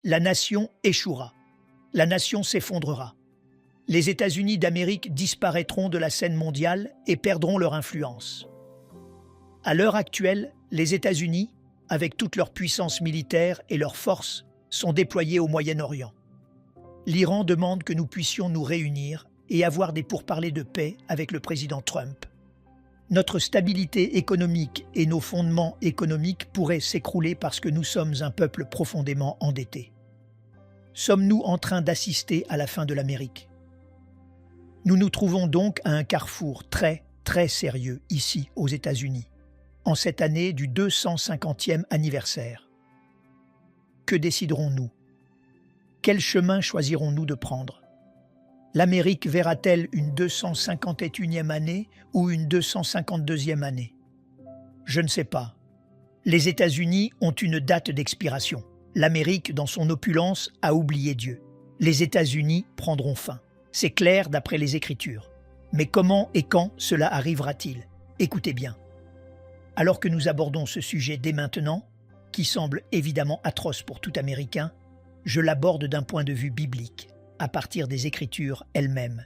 La nation échouera. La nation s'effondrera. Les États-Unis d'Amérique disparaîtront de la scène mondiale et perdront leur influence. À l'heure actuelle, les États-Unis, avec toute leur puissance militaire et leurs forces, sont déployés au Moyen-Orient. L'Iran demande que nous puissions nous réunir et avoir des pourparlers de paix avec le président Trump. Notre stabilité économique et nos fondements économiques pourraient s'écrouler parce que nous sommes un peuple profondément endetté. Sommes-nous en train d'assister à la fin de l'Amérique? Nous nous trouvons donc à un carrefour très sérieux ici aux États-Unis, en cette année du 250e anniversaire. Que déciderons-nous? Quel chemin choisirons-nous de prendre? L'Amérique verra-t-elle une 251e année ou une 252e année? Je ne sais pas. Les États-Unis ont une date d'expiration. L'Amérique, dans son opulence, a oublié Dieu. Les États-Unis prendront fin. C'est clair d'après les Écritures. Mais comment et quand cela arrivera-t-il? Écoutez bien. Alors que nous abordons ce sujet dès maintenant, qui semble évidemment atroce pour tout Américain, je l'aborde d'un point de vue biblique, à partir des Écritures elles-mêmes.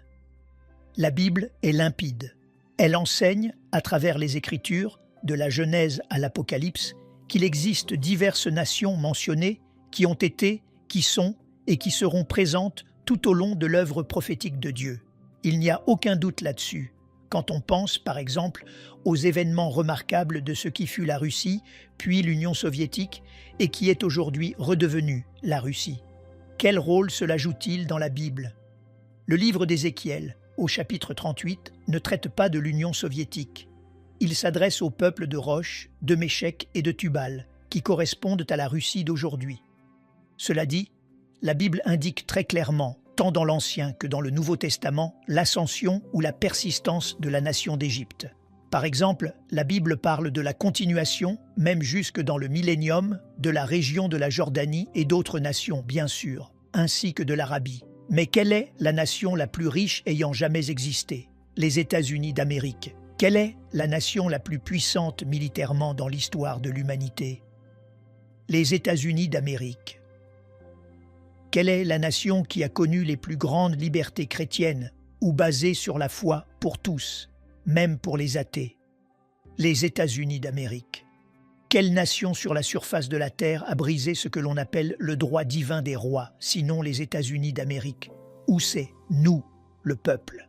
La Bible est limpide. Elle enseigne, à travers les Écritures, de la Genèse à l'Apocalypse, qu'il existe diverses nations mentionnées qui ont été, qui sont et qui seront présentes tout au long de l'œuvre prophétique de Dieu. Il n'y a aucun doute là-dessus, quand on pense, par exemple, aux événements remarquables de ce qui fut la Russie, puis l'Union soviétique, et qui est aujourd'hui redevenue la Russie. Quel rôle cela joue-t-il dans la Bible? Le livre d'Ézéchiel, au chapitre 38, ne traite pas de l'Union soviétique. Il s'adresse au peuple de Rosh, de Méchec et de Tubal, qui correspondent à la Russie d'aujourd'hui. Cela dit, la Bible indique très clairement, tant dans l'Ancien que dans le Nouveau Testament, l'ascension ou la persistance de la nation d'Égypte. Par exemple, la Bible parle de la continuation, même jusque dans le millénium, de la région de la Jordanie et d'autres nations, bien sûr, ainsi que de l'Arabie. Mais quelle est la nation la plus riche ayant jamais existé? Les États-Unis d'Amérique. Quelle est la nation la plus puissante militairement dans l'histoire de l'humanité? Les États-Unis d'Amérique. Quelle est la nation qui a connu les plus grandes libertés chrétiennes ou basées sur la foi pour tous, même pour les athées? Les États-Unis d'Amérique. Quelle nation sur la surface de la Terre a brisé ce que l'on appelle le droit divin des rois, sinon les États-Unis d'Amérique? Où c'est nous, le peuple?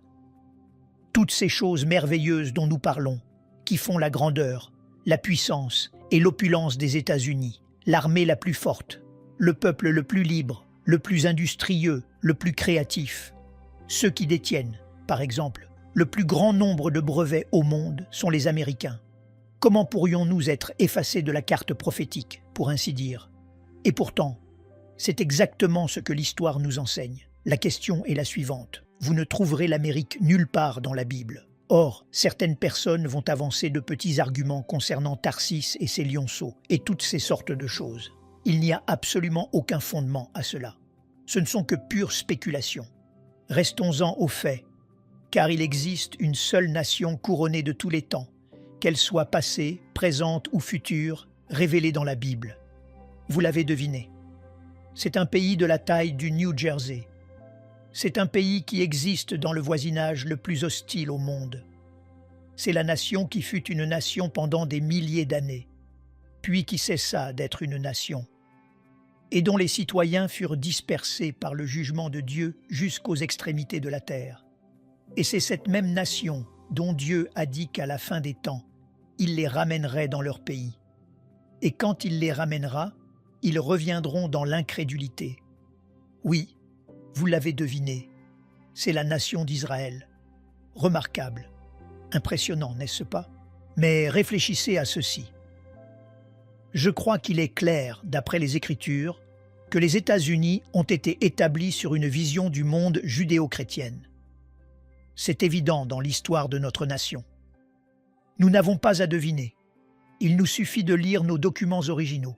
Toutes ces choses merveilleuses dont nous parlons, qui font la grandeur, la puissance et l'opulence des États-Unis, l'armée la plus forte, le peuple le plus libre, le plus industrieux, le plus créatif. Ceux qui détiennent, par exemple, le plus grand nombre de brevets au monde sont les Américains. Comment pourrions-nous être effacés de la carte prophétique, pour ainsi dire? Et pourtant, c'est exactement ce que l'histoire nous enseigne. La question est la suivante. Vous ne trouverez l'Amérique nulle part dans la Bible. Or, certaines personnes vont avancer de petits arguments concernant Tarsis et ses lionceaux, et toutes ces sortes de choses. Il n'y a absolument aucun fondement à cela. Ce ne sont que pures spéculations. Restons-en aux faits, car il existe une seule nation couronnée de tous les temps, qu'elle soit passée, présente ou future, révélée dans la Bible. Vous l'avez deviné. C'est un pays de la taille du New Jersey. C'est un pays qui existe dans le voisinage le plus hostile au monde. C'est la nation qui fut une nation pendant des milliers d'années, puis qui cessa d'être une nation, et dont les citoyens furent dispersés par le jugement de Dieu jusqu'aux extrémités de la terre. Et c'est cette même nation dont Dieu a dit qu'à la fin des temps, il les ramènerait dans leur pays. Et quand il les ramènera, ils reviendront dans l'incrédulité. Oui, vous l'avez deviné, c'est la nation d'Israël. Remarquable, impressionnant, n'est-ce pas? Mais réfléchissez à ceci. Je crois qu'il est clair, d'après les Écritures, que les États-Unis ont été établis sur une vision du monde judéo-chrétienne. C'est évident dans l'histoire de notre nation. Nous n'avons pas à deviner. Il nous suffit de lire nos documents originaux.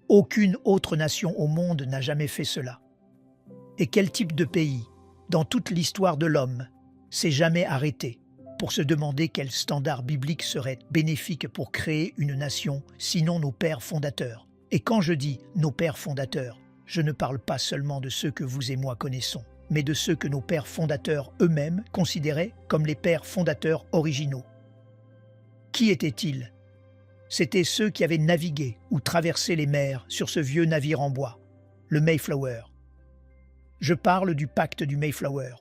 Aucune autre nation au monde n'a jamais fait cela. Et quel type de pays, dans toute l'histoire de l'homme, s'est jamais arrêté pour se demander quel standard biblique serait bénéfique pour créer une nation, sinon nos pères fondateurs? Et quand je dis nos pères fondateurs, je ne parle pas seulement de ceux que vous et moi connaissons, mais de ceux que nos pères fondateurs eux-mêmes considéraient comme les pères fondateurs originaux. Qui étaient-ils? C'étaient ceux qui avaient navigué ou traversé les mers sur ce vieux navire en bois, le Mayflower. Je parle du pacte du Mayflower.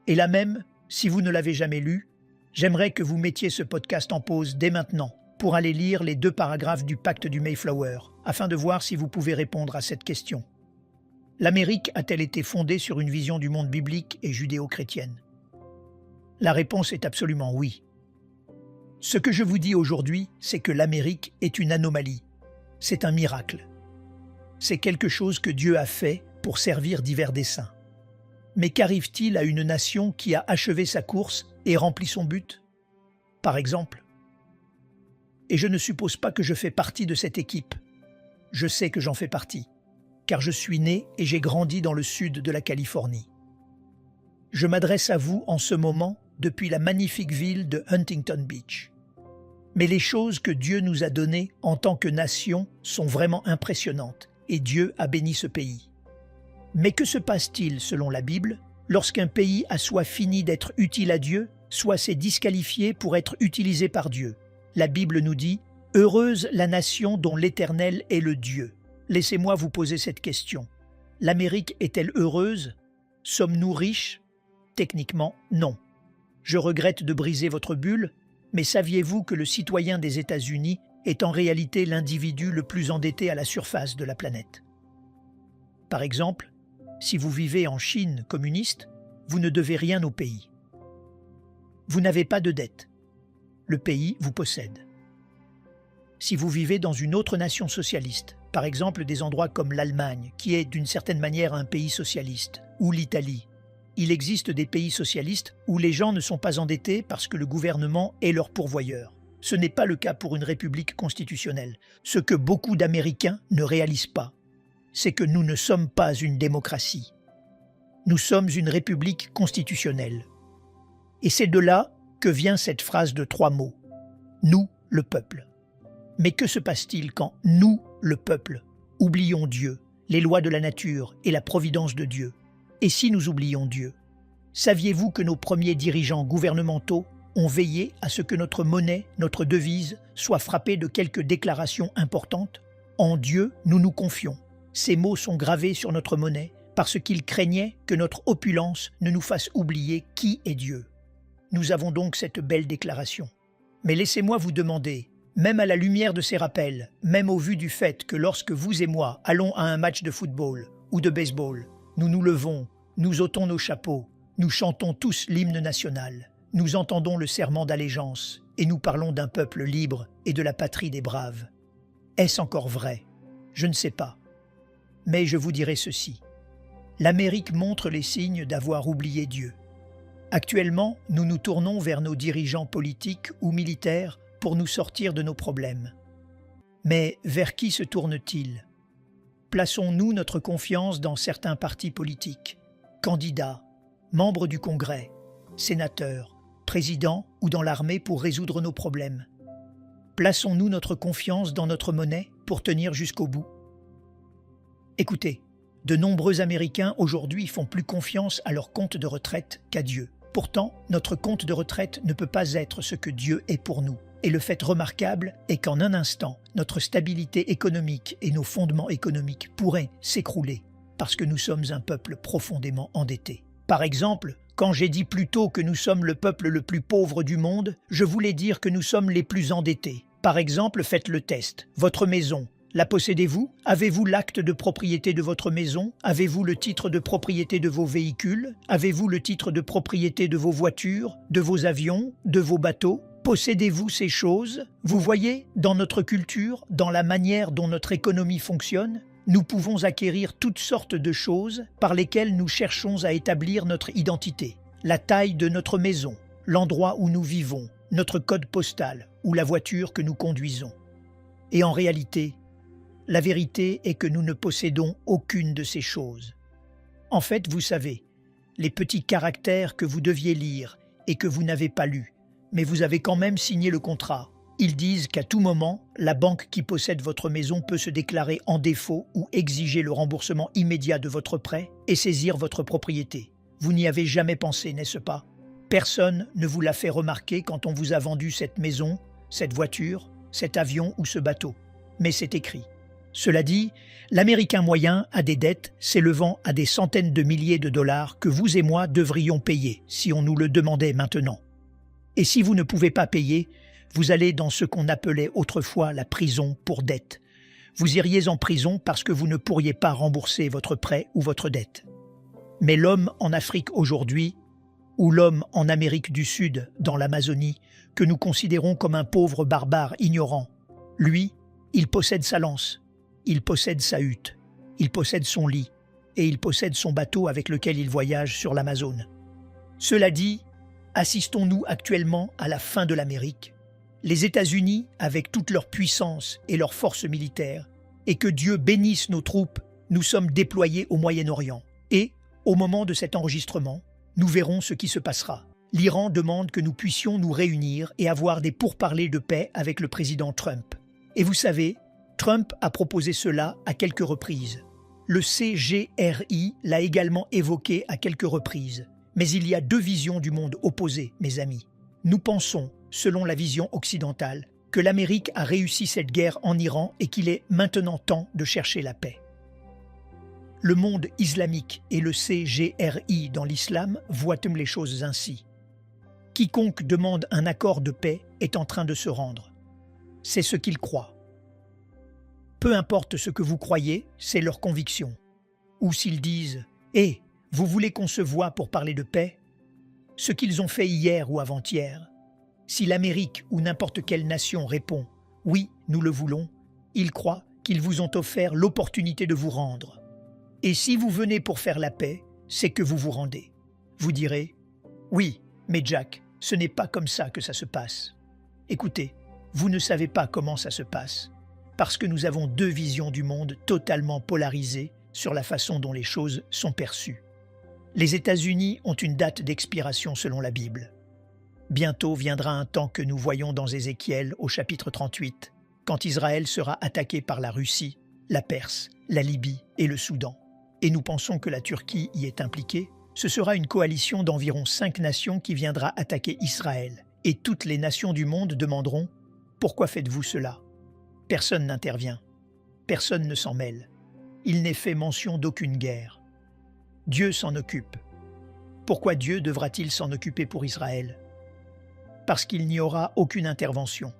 Et là même, si vous ne l'avez jamais lu, j'aimerais que vous mettiez ce podcast en pause dès maintenant pour aller lire les 2 paragraphes du pacte du Mayflower, afin de voir si vous pouvez répondre à cette question. L'Amérique a-t-elle été fondée sur une vision du monde biblique et judéo-chrétienne? La réponse est absolument oui. Ce que je vous dis aujourd'hui, c'est que l'Amérique est une anomalie. C'est un miracle. C'est quelque chose que Dieu a fait pour servir divers desseins. Mais qu'arrive-t-il à une nation qui a achevé sa course et rempli son but? Par exemple. Et je ne suppose pas que je fais partie de cette équipe. Je sais que j'en fais partie, car je suis né et j'ai grandi dans le sud de la Californie. Je m'adresse à vous en ce moment depuis la magnifique ville de Huntington Beach. Mais les choses que Dieu nous a données en tant que nation sont vraiment impressionnantes, et Dieu a béni ce pays. Mais que se passe-t-il, selon la Bible, lorsqu'un pays a soit fini d'être utile à Dieu, soit s'est disqualifié pour être utilisé par Dieu? La Bible nous dit « Heureuse la nation dont l'Éternel est le Dieu ». Laissez-moi vous poser cette question. L'Amérique est-elle heureuse? Sommes-nous riches? Techniquement, non. Je regrette de briser votre bulle, mais saviez-vous que le citoyen des États-Unis est en réalité l'individu le plus endetté à la surface de la planète? Par exemple, si vous vivez en Chine communiste, vous ne devez rien au pays. Vous n'avez pas de dette. Le pays vous possède. Si vous vivez dans une autre nation socialiste, par exemple des endroits comme l'Allemagne, qui est d'une certaine manière un pays socialiste, ou l'Italie, il existe des pays socialistes où les gens ne sont pas endettés parce que le gouvernement est leur pourvoyeur. Ce n'est pas le cas pour une république constitutionnelle. Ce que beaucoup d'Américains ne réalisent pas, c'est que nous ne sommes pas une démocratie. Nous sommes une république constitutionnelle. Et c'est de là que vient cette phrase de 3 mots. Nous, le peuple. Mais que se passe-t-il quand nous, le peuple, oublions Dieu, les lois de la nature et la providence de Dieu? Et si nous oublions Dieu? Saviez-vous que nos premiers dirigeants gouvernementaux ont veillé à ce que notre monnaie, notre devise, soit frappée de quelques déclarations importantes? En Dieu, nous nous confions. Ces mots sont gravés sur notre monnaie parce qu'ils craignaient que notre opulence ne nous fasse oublier qui est Dieu. Nous avons donc cette belle déclaration. Mais laissez-moi vous demander, même à la lumière de ces rappels, même au vu du fait que lorsque vous et moi allons à un match de football ou de baseball, nous nous levons, nous ôtons nos chapeaux, nous chantons tous l'hymne national, nous entendons le serment d'allégeance et nous parlons d'un peuple libre et de la patrie des braves. Est-ce encore vrai? Je ne sais pas. Mais je vous dirai ceci. L'Amérique montre les signes d'avoir oublié Dieu. Actuellement, nous nous tournons vers nos dirigeants politiques ou militaires pour nous sortir de nos problèmes. Mais vers qui se tournent-ils? Plaçons-nous notre confiance dans certains partis politiques, candidats, membres du Congrès, sénateurs, présidents ou dans l'armée pour résoudre nos problèmes? Plaçons-nous notre confiance dans notre monnaie pour tenir jusqu'au bout? Écoutez, de nombreux Américains aujourd'hui font plus confiance à leur compte de retraite qu'à Dieu. Pourtant, notre compte de retraite ne peut pas être ce que Dieu est pour nous. Et le fait remarquable est qu'en un instant, notre stabilité économique et nos fondements économiques pourraient s'écrouler parce que nous sommes un peuple profondément endetté. Par exemple, quand j'ai dit plus tôt que nous sommes le peuple le plus pauvre du monde, je voulais dire que nous sommes les plus endettés. Par exemple, faites le test. Votre maison, la possédez-vous? Avez-vous l'acte de propriété de votre maison? Avez-vous le titre de propriété de vos véhicules? Avez-vous le titre de propriété de vos voitures, de vos avions, de vos bateaux? Possédez-vous ces choses? Vous voyez, dans notre culture, dans la manière dont notre économie fonctionne, nous pouvons acquérir toutes sortes de choses par lesquelles nous cherchons à établir notre identité. La taille de notre maison, l'endroit où nous vivons, notre code postal ou la voiture que nous conduisons. Et en réalité, la vérité est que nous ne possédons aucune de ces choses. En fait, vous savez, les petits caractères que vous deviez lire et que vous n'avez pas lus, mais vous avez quand même signé le contrat. Ils disent qu'à tout moment, la banque qui possède votre maison peut se déclarer en défaut ou exiger le remboursement immédiat de votre prêt et saisir votre propriété. Vous n'y avez jamais pensé, n'est-ce pas? Personne ne vous l'a fait remarquer quand on vous a vendu cette maison, cette voiture, cet avion ou ce bateau. Mais c'est écrit. Cela dit, l'Américain moyen a des dettes s'élevant à des centaines de milliers de dollars que vous et moi devrions payer si on nous le demandait maintenant. Et si vous ne pouvez pas payer, vous allez dans ce qu'on appelait autrefois la prison pour dette. Vous iriez en prison parce que vous ne pourriez pas rembourser votre prêt ou votre dette. Mais l'homme en Afrique aujourd'hui, ou l'homme en Amérique du Sud, dans l'Amazonie, que nous considérons comme un pauvre barbare ignorant, lui, il possède sa lance, il possède sa hutte, il possède son lit, et il possède son bateau avec lequel il voyage sur l'Amazone. Cela dit, assistons-nous actuellement à la fin de l'Amérique? Les États-Unis, avec toute leur puissance et leurs forces militaires, et que Dieu bénisse nos troupes, nous sommes déployés au Moyen-Orient. Et, au moment de cet enregistrement, nous verrons ce qui se passera. L'Iran demande que nous puissions nous réunir et avoir des pourparlers de paix avec le président Trump. Et vous savez, Trump a proposé cela à quelques reprises. Le CGRI l'a également évoqué à quelques reprises. Mais il y a deux visions du monde opposées, mes amis. Nous pensons, selon la vision occidentale, que l'Amérique a réussi cette guerre en Iran et qu'il est maintenant temps de chercher la paix. Le monde islamique et le CGRI dans l'islam voient les choses ainsi. Quiconque demande un accord de paix est en train de se rendre. C'est ce qu'ils croient. Peu importe ce que vous croyez, c'est leur conviction. Ou s'ils disent « Hé, vous voulez qu'on se voie pour parler de paix ?» Ce qu'ils ont fait hier ou avant-hier. Si l'Amérique ou n'importe quelle nation répond « Oui, nous le voulons », ils croient qu'ils vous ont offert l'opportunité de vous rendre. Et si vous venez pour faire la paix, c'est que vous vous rendez. Vous direz « Oui, mais Jack, ce n'est pas comme ça que ça se passe. » Écoutez, vous ne savez pas comment ça se passe, parce que nous avons deux visions du monde totalement polarisées sur la façon dont les choses sont perçues. Les États-Unis ont une date d'expiration selon la Bible. Bientôt viendra un temps que nous voyons dans Ézéchiel au chapitre 38, quand Israël sera attaqué par la Russie, la Perse, la Libye et le Soudan. Et nous pensons que la Turquie y est impliquée. Ce sera une coalition d'environ 5 nations qui viendra attaquer Israël. Et toutes les nations du monde demanderont « Pourquoi faites-vous cela ?» Personne n'intervient. Personne ne s'en mêle. Il n'est fait mention d'aucune guerre. Dieu s'en occupe. Pourquoi Dieu devra-t-il s'en occuper pour Israël? Parce qu'il n'y aura aucune intervention.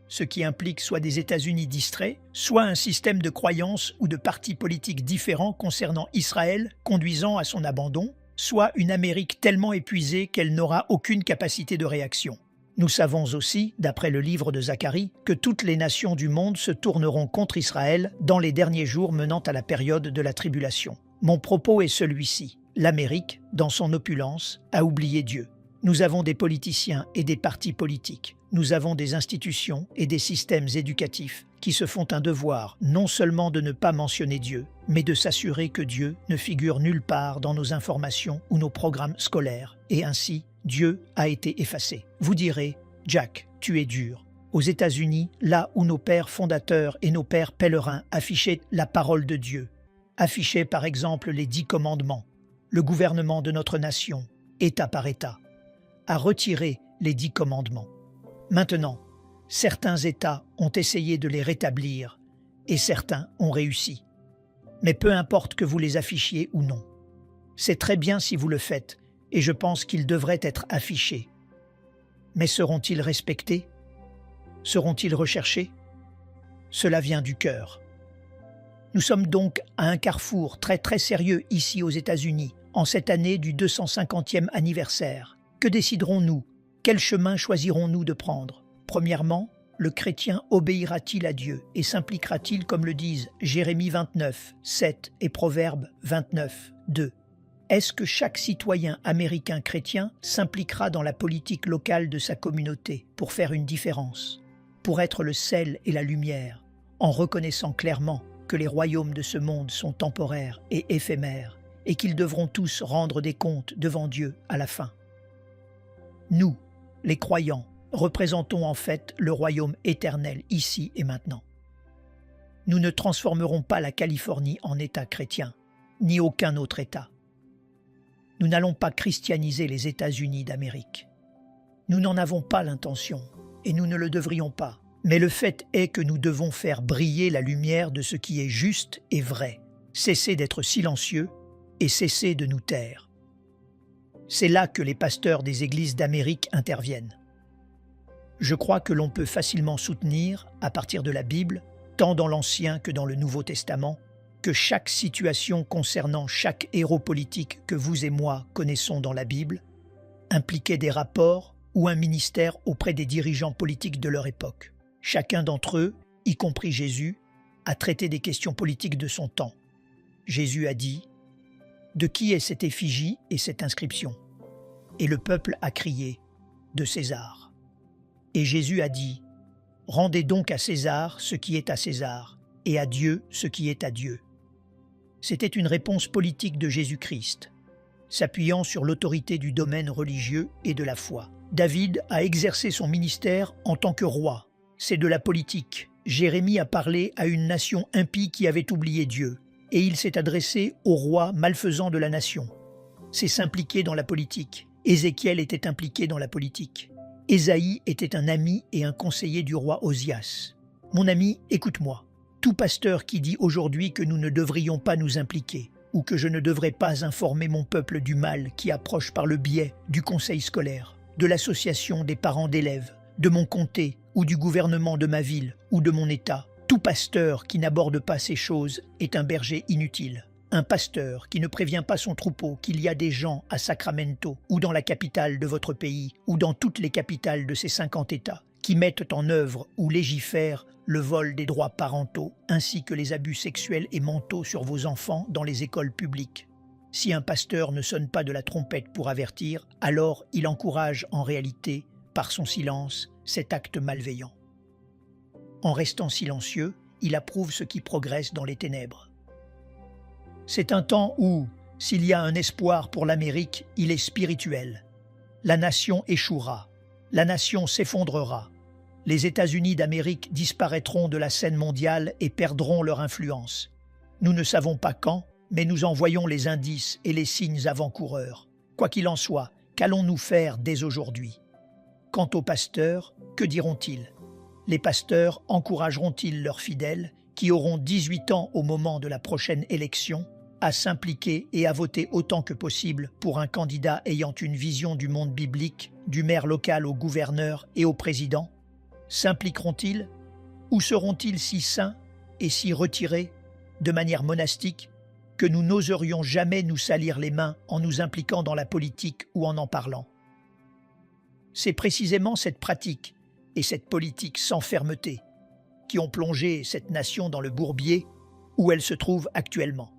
Ce qui implique soit des États-Unis distraits, soit un système de croyances ou de partis politiques différents concernant Israël conduisant à son abandon, soit une Amérique tellement épuisée qu'elle n'aura aucune capacité de réaction. Nous savons aussi, d'après le livre de Zacharie, que toutes les nations du monde se tourneront contre Israël dans les derniers jours menant à la période de la tribulation. Mon propos est celui-ci. L'Amérique, dans son opulence, a oublié Dieu. Nous avons des politiciens et des partis politiques. Nous avons des institutions et des systèmes éducatifs qui se font un devoir non seulement de ne pas mentionner Dieu, mais de s'assurer que Dieu ne figure nulle part dans nos informations ou nos programmes scolaires. Et ainsi, Dieu a été effacé. Vous direz, Jack, tu es dur. Aux États-Unis, là où nos pères fondateurs et nos pères pèlerins affichaient la parole de Dieu, affichaient par exemple les 10 commandements, le gouvernement de notre nation, État par État, a retiré les 10 commandements. Maintenant, certains États ont essayé de les rétablir et certains ont réussi. Mais peu importe que vous les affichiez ou non. C'est très bien si vous le faites et je pense qu'ils devraient être affichés. Mais seront-ils respectés? Seront-ils recherchés? Cela vient du cœur. Nous sommes donc à un carrefour très sérieux ici aux États-Unis, en cette année du 250e anniversaire. Que déciderons-nous? Quel chemin choisirons-nous de prendre? Premièrement, le chrétien obéira-t-il à Dieu et s'impliquera-t-il comme le disent Jérémie 29, 7 et Proverbe 29, 2? Est-ce que chaque citoyen américain chrétien s'impliquera dans la politique locale de sa communauté pour faire une différence, pour être le sel et la lumière, en reconnaissant clairement que les royaumes de ce monde sont temporaires et éphémères et qu'ils devront tous rendre des comptes devant Dieu à la fin? Nous, les croyants, représentons en fait le royaume éternel ici et maintenant. Nous ne transformerons pas la Californie en État chrétien, ni aucun autre État. Nous n'allons pas christianiser les États-Unis d'Amérique. Nous n'en avons pas l'intention, et nous ne le devrions pas. Mais le fait est que nous devons faire briller la lumière de ce qui est juste et vrai, cesser d'être silencieux et cesser de nous taire. C'est là que les pasteurs des églises d'Amérique interviennent. Je crois que l'on peut facilement soutenir, à partir de la Bible, tant dans l'Ancien que dans le Nouveau Testament, que chaque situation concernant chaque héros politique que vous et moi connaissons dans la Bible impliquait des rapports ou un ministère auprès des dirigeants politiques de leur époque. Chacun d'entre eux, y compris Jésus, a traité des questions politiques de son temps. Jésus a dit « De qui est cette effigie et cette inscription ?» Et le peuple a crié « De César ». Et Jésus a dit « Rendez donc à César ce qui est à César, et à Dieu ce qui est à Dieu. » C'était une réponse politique de Jésus-Christ, s'appuyant sur l'autorité du domaine religieux et de la foi. David a exercé son ministère en tant que roi. C'est de la politique. Jérémie a parlé à une nation impie qui avait oublié Dieu, et il s'est adressé au roi malfaisant de la nation. C'est s'impliquer dans la politique. Ézéchiel était impliqué dans la politique. Ésaïe était un ami et un conseiller du roi Osias. Mon ami, écoute-moi. Tout pasteur qui dit aujourd'hui que nous ne devrions pas nous impliquer, ou que je ne devrais pas informer mon peuple du mal qui approche par le biais du conseil scolaire, de l'association des parents d'élèves, de mon comté ou du gouvernement de ma ville ou de mon État, tout pasteur qui n'aborde pas ces choses est un berger inutile. Un pasteur qui ne prévient pas son troupeau qu'il y a des gens à Sacramento ou dans la capitale de votre pays ou dans toutes les capitales de ces 50 États qui mettent en œuvre ou légifèrent le vol des droits parentaux ainsi que les abus sexuels et mentaux sur vos enfants dans les écoles publiques. Si un pasteur ne sonne pas de la trompette pour avertir, alors il encourage en réalité, par son silence, cet acte malveillant. En restant silencieux, il approuve ce qui progresse dans les ténèbres. C'est un temps où, s'il y a un espoir pour l'Amérique, il est spirituel. La nation échouera, la nation s'effondrera. Les États-Unis d'Amérique disparaîtront de la scène mondiale et perdront leur influence. Nous ne savons pas quand, mais nous en voyons les indices et les signes avant-coureurs. Quoi qu'il en soit, qu'allons-nous faire dès aujourd'hui? Quant aux pasteurs, que diront-ils? Les pasteurs encourageront-ils leurs fidèles, qui auront 18 ans au moment de la prochaine élection, à s'impliquer et à voter autant que possible pour un candidat ayant une vision du monde biblique, du maire local au gouverneur et au président? S'impliqueront-ils? Ou seront-ils si saints et si retirés, de manière monastique, que nous n'oserions jamais nous salir les mains en nous impliquant dans la politique ou en parlant? C'est précisément cette pratique et cette politique sans fermeté qui ont plongé cette nation dans le bourbier où elle se trouve actuellement.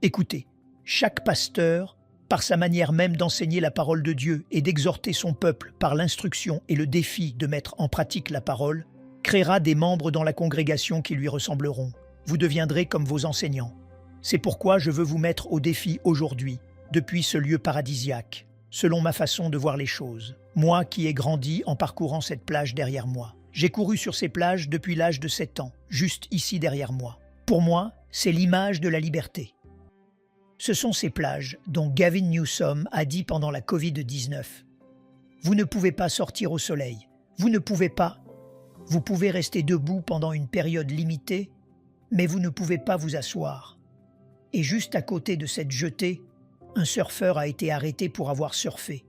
Écoutez, chaque pasteur, par sa manière même d'enseigner la parole de Dieu et d'exhorter son peuple par l'instruction et le défi de mettre en pratique la parole, créera des membres dans la congrégation qui lui ressembleront. Vous deviendrez comme vos enseignants. C'est pourquoi je veux vous mettre au défi aujourd'hui, depuis ce lieu paradisiaque, selon ma façon de voir les choses. Moi qui ai grandi en parcourant cette plage derrière moi. J'ai couru sur ces plages depuis l'âge de 7 ans, juste ici derrière moi. Pour moi, c'est l'image de la liberté. Ce sont ces plages dont Gavin Newsom a dit pendant la Covid-19. Vous ne pouvez pas sortir au soleil. Vous ne pouvez pas. Vous pouvez rester debout pendant une période limitée, mais vous ne pouvez pas vous asseoir. Et juste à côté de cette jetée, un surfeur a été arrêté pour avoir surfé.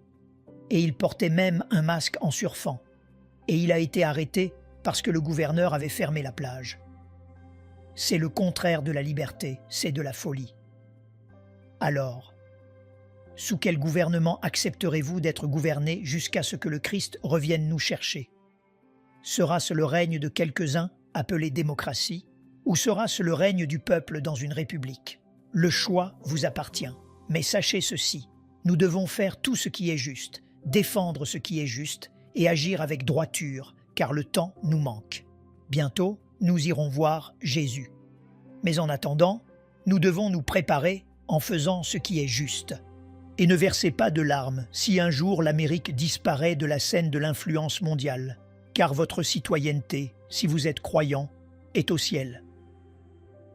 Et il portait même un masque en surfant. Et il a été arrêté parce que le gouverneur avait fermé la plage. C'est le contraire de la liberté, c'est de la folie. Alors, sous quel gouvernement accepterez-vous d'être gouverné jusqu'à ce que le Christ revienne nous chercher? Sera-ce le règne de quelques-uns, appelé démocratie, ou sera-ce le règne du peuple dans une république? Le choix vous appartient. Mais sachez ceci, nous devons faire tout ce qui est juste, défendre ce qui est juste et agir avec droiture, car le temps nous manque. Bientôt, nous irons voir Jésus. Mais en attendant, nous devons nous préparer en faisant ce qui est juste. et ne versez pas de larmes si un jour l'Amérique disparaît de la scène de l'influence mondiale, car votre citoyenneté, si vous êtes croyant, est au ciel.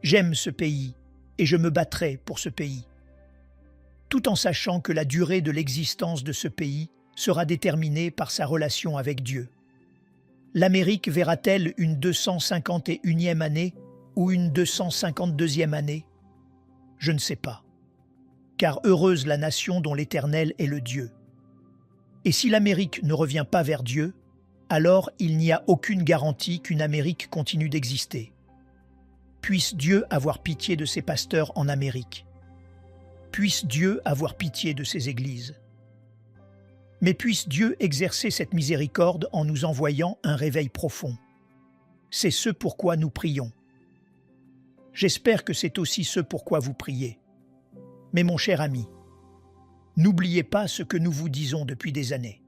J'aime ce pays et je me battrai pour ce pays, tout en sachant que la durée de l'existence de ce pays sera déterminée par sa relation avec Dieu. L'Amérique verra-t-elle une 251e année ou une 252e année? Je ne sais pas. Car heureuse la nation dont l'Éternel est le Dieu. Et si l'Amérique ne revient pas vers Dieu, alors il n'y a aucune garantie qu'une Amérique continue d'exister. Puisse Dieu avoir pitié de ses pasteurs en Amérique. Puisse Dieu avoir pitié de ses églises. Mais puisse Dieu exercer cette miséricorde en nous envoyant un réveil profond. C'est ce pourquoi nous prions. J'espère que c'est aussi ce pourquoi vous priez. Mais mon cher ami, n'oubliez pas ce que nous vous disons depuis des années.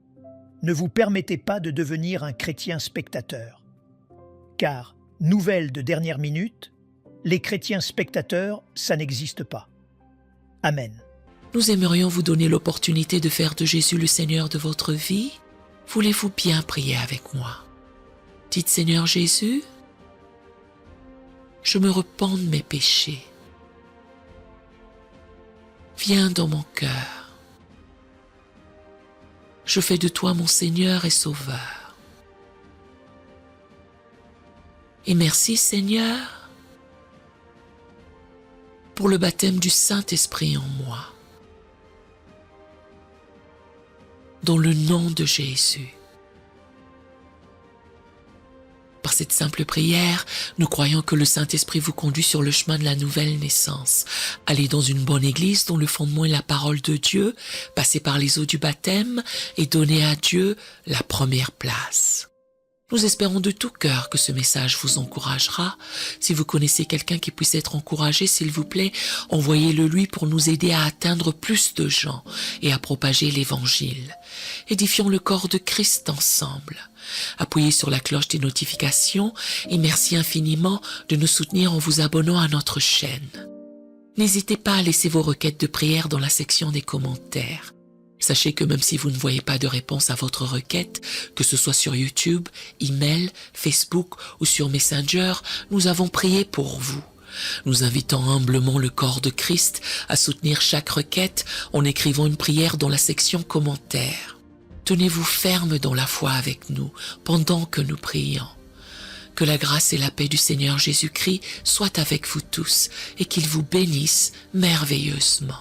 Ne vous permettez pas de devenir un chrétien spectateur. Car, nouvelle de dernière minute, les chrétiens spectateurs, ça n'existe pas. Amen. Nous aimerions vous donner l'opportunité de faire de Jésus le Seigneur de votre vie. Voulez-vous bien prier avec moi? Dites Seigneur Jésus, je me repens de mes péchés. Viens dans mon cœur. Je fais de toi mon Seigneur et Sauveur. Et merci Seigneur pour le baptême du Saint-Esprit en moi. Dans le nom de Jésus. Par cette simple prière, nous croyons que le Saint-Esprit vous conduit sur le chemin de la nouvelle naissance. Allez dans une bonne église dont le fondement est la parole de Dieu, passez par les eaux du baptême et donnez à Dieu la première place. Nous espérons de tout cœur que ce message vous encouragera. Si vous connaissez quelqu'un qui puisse être encouragé, s'il vous plaît, envoyez-le lui pour nous aider à atteindre plus de gens et à propager l'Évangile. Édifions le corps de Christ ensemble. Appuyez sur la cloche des notifications et merci infiniment de nous soutenir en vous abonnant à notre chaîne. N'hésitez pas à laisser vos requêtes de prière dans la section des commentaires. Sachez que même si vous ne voyez pas de réponse à votre requête, que ce soit sur YouTube, email, Facebook ou sur Messenger, nous avons prié pour vous. Nous invitons humblement le corps de Christ à soutenir chaque requête en écrivant une prière dans la section commentaires. Tenez-vous ferme dans la foi avec nous pendant que nous prions. Que la grâce et la paix du Seigneur Jésus-Christ soient avec vous tous et qu'il vous bénisse merveilleusement.